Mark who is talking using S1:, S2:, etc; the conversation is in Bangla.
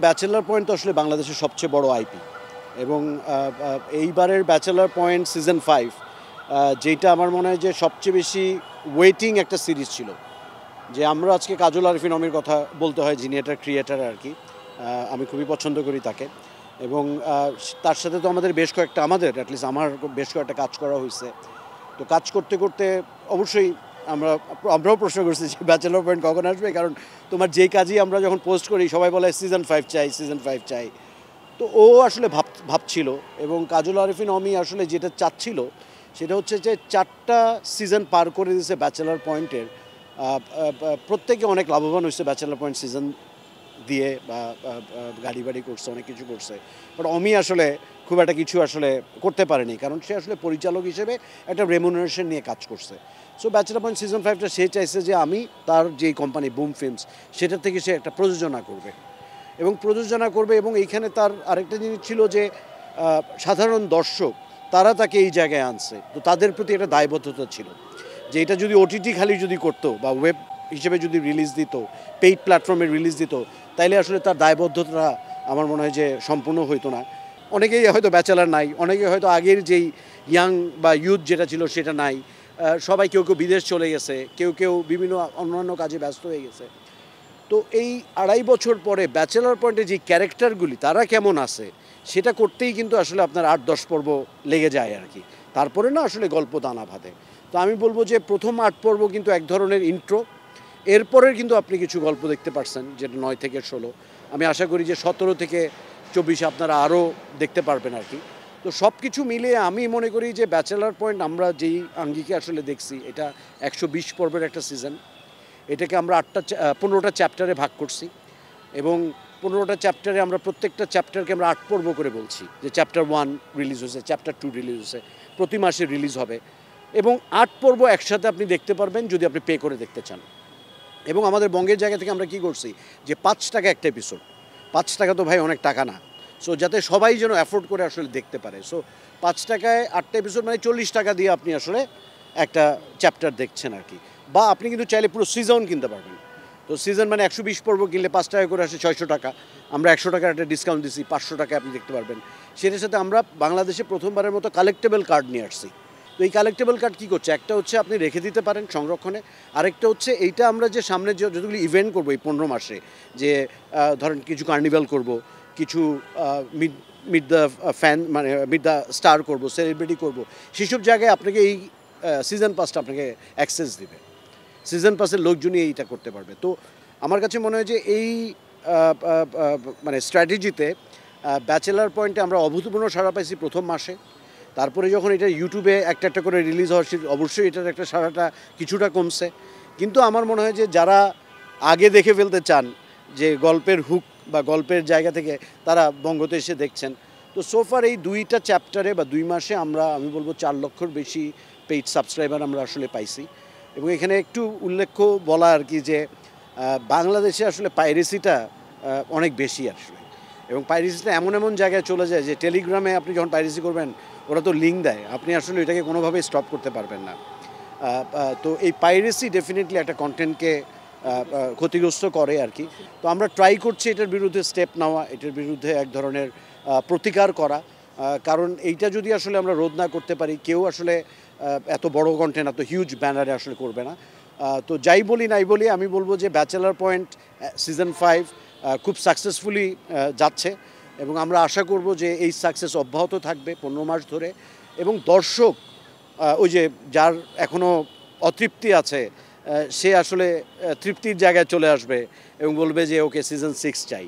S1: ব্যাচেলার পয়েন্ট তো আসলে বাংলাদেশের সবচেয়ে বড় আইপি এবং এইবারের ব্যাচেলার পয়েন্ট সিজন 5 যেটা আমার মনে হয় যে সবচেয়ে বেশি ওয়েটিং একটা সিরিজ ছিল। যে আমরা আজকে কাজল আরিফিন অমির কথা বলতে হয়, যিনি এটার ক্রিয়েটার আর কি। আমি খুবই পছন্দ করি তাকে এবং তার সাথে তো আমাদের অ্যাটলিস্ট আমার বেশ কয়েকটা কাজ করা হয়েছে। তো কাজ করতে করতে অবশ্যই আমরাও প্রশ্ন করছি যে ব্যাচেলর পয়েন্ট কখন আসবে, কারণ তোমার যেই কাজই আমরা যখন পোস্ট করি সবাই বলে সিজন 5 চাই। তো ও আসলে ভাবছিল এবং কাজল আরিফিন অমি আসলে যেটা চাচ্ছিল সেটা হচ্ছে যে 4টা সিজন পার করে দিয়েছে ব্যাচেলর পয়েন্টের। প্রত্যেকে অনেক লাভবান হয়েছে ব্যাচেলর পয়েন্ট সিজন দিয়ে, বা গাড়ি বাড়ি করছে, অনেক কিছু করছে। বাট অমি আসলে খুব একটা কিছু আসলে করতে পারেনি, কারণ সে আসলে পরিচালক হিসেবে একটা রেমুনারেশন নিয়ে কাজ করছে। সো ব্যাচেলর পয়েন্ট সিজন 5টা সে চাইছে যে আমি তার যেই কোম্পানি বুম ফিল্মস সেটা থেকে সে একটা প্রযোজনা করবে এবং এইখানে তার আরেকটা জিনিস ছিল যে সাধারণ দর্শক তারা তাকে এই জায়গায় আনছে, তো তাদের প্রতি একটা দায়বদ্ধতা ছিল যে এটা যদি ওটিটি খালি যদি করতো বা ওয়েব হিসেবে যদি রিলিজ দিত, পেইড প্ল্যাটফর্মে রিলিজ দিত, তাইলে আসলে তার দায়বদ্ধতা আমার মনে হয় যে সম্পূর্ণ হইতো না। অনেকেই হয়তো ব্যাচেলার নাই, অনেকে হয়তো আগের যেই ইয়াং বা ইউথ যেটা ছিল সেটা নাই, সবাই কেউ বিদেশ চলে গেছে, কেউ বিভিন্ন অন্যান্য কাজে ব্যস্ত হয়ে গেছে। তো এই 2.5 বছর পরে ব্যাচেলার পয়েন্টে যে ক্যারেক্টারগুলি তারা কেমন আছে সেটা করতেই কিন্তু আসলে আপনার 8-10 পর্ব লেগে যায় আর কি, তারপরে না আসলে গল্প দানা বাঁধে। তো আমি বলবো যে প্রথম 8 পর্ব কিন্তু এক ধরনের ইন্ট্রো, এরপরের কিন্তু আপনি কিছু গল্প দেখতে পারছেন, যেটা 9 থেকে 16। আমি আশা করি যে 17 থেকে 24 আপনারা আরও দেখতে পারবেন আর কি। তো সব কিছু মিলিয়ে আমি মনে করি যে ব্যাচেলার পয়েন্ট আমরা যেই আঙ্গিকে আসলে দেখছি, এটা 120 পর্বের একটা সিজন। এটাকে আমরা 15টা চ্যাপ্টারে ভাগ করছি এবং 15টা চ্যাপ্টারে আমরা প্রত্যেকটা চ্যাপ্টারকে আমরা 8 পর্ব করে বলছি, যে চ্যাপ্টার 1 রিলিজ হয়েছে, চ্যাপ্টার 2 রিলিজ হয়েছে, প্রতি মাসে রিলিজ হবে এবং 8 পর্ব একসাথে আপনি দেখতে পারবেন যদি আপনি পে করে দেখতে চান। এবং আমাদের বঙ্গের জায়গা থেকে আমরা কি করছি যে 5 টাকা একটা এপিসোড, 5 টাকা তো ভাই অনেক টাকা না, সো যাতে সবাই যেন অ্যাফোর্ড করে আসলে দেখতে পারে। সো 5 টাকায় 8টা এপিসোড মানে 40 টাকা দিয়ে আপনি আসলে একটা চ্যাপ্টার দেখছেন আর কি। বা আপনি কিন্তু চাইলে পুরো সিজন কিনতে পারবেন। তো সিজন মানে 120 পর্ব কিনলে 5 টাকা করে আসে 600 টাকা। আমরা 100 টাকার একটা ডিসকাউন্ট দিচ্ছি, 500 টাকায় আপনি দেখতে পারবেন। সেটার সাথে আমরা বাংলাদেশে প্রথমবারের মতো কালেক্টেবল কার্ড নিয়ে আসছি। তো এই কালেক্টেবল কার্ড কী করছে, একটা হচ্ছে আপনি রেখে দিতে পারেন সংরক্ষণে, আরেকটা হচ্ছে এইটা আমরা যে সামনে যতগুলি ইভেন্ট করবো এই 15 মাসে, যে ধরেন কিছু কার্নিভাল করব, কিছু মিট দ্য স্টার করব, সেলিব্রিটি করব, সেসব জায়গায় আপনাকে এই সিজন পাসটা আপনাকে অ্যাক্সেস দিবে। সিজন পাসের লোকজনই এইটা করতে পারবে। তো আমার কাছে মনে হয় যে এই মানে স্ট্র্যাটেজিতে ব্যাচেলার পয়েন্টে আমরা অভূতপূর্ণ সাড়া পাইছি প্রথম মাসে। তারপরে যখন এটা ইউটিউবে একটা করে রিলিজ হওয়ার, অবশ্যই এটার একটা সাড়াটা কিছুটা কমছে, কিন্তু আমার মনে হয় যে যারা আগে দেখে ফেলতে চান যে গল্পের হুক বা গল্পের জায়গা থেকে, তারা বঙ্গতে এসে দেখছেন। তো সোফার এই 2টা চ্যাপ্টারে বা 2 মাসে আমি বলবো 4 লক্ষর বেশি পেইড সাবস্ক্রাইবার আমরা আসলে পাইছি। এবং এখানে একটু উল্লেখ্য বলা আর কি যে বাংলাদেশে আসলে পাইরেসিটা অনেক বেশি আসলে, এবং পাইরেসিটা এমন জায়গায় চলে যায় যে টেলিগ্রামে আপনি যখন পাইরেসি করবেন ওরা তো লিঙ্ক দেয়, আপনি আসলে এটাকে কোনোভাবেই স্টপ করতে পারবেন না। তো এই পাইরেসি ডেফিনেটলি একটা কন্টেন্টকে ক্ষতিগ্রস্ত করে আর কি। তো আমরা ট্রাই করছি এটার বিরুদ্ধে স্টেপ নেওয়া, এটার বিরুদ্ধে এক ধরনের প্রতিকার করা, কারণ এইটা যদি আসলে আমরা রোধ না করতে পারি, কেউ আসলে এত বড় কন্টেন্ট এত হিউজ ব্যানারে আসলে করবে না। তো যাই বলি নাই বলি, আমি বলবো যে ব্যাচেলার পয়েন্ট সিজন 5 খুব সাকসেসফুলি যাচ্ছে এবং আমরা আশা করব যে এই সাকসেস অব্যাহত থাকবে 15 মাস ধরে, এবং দর্শক ওই যে যার এখনও অতৃপ্তি আছে সে আসলে তৃপ্তির জায়গায় চলে আসবে এবং বলবে যে ওকে সিজন 6 চাই।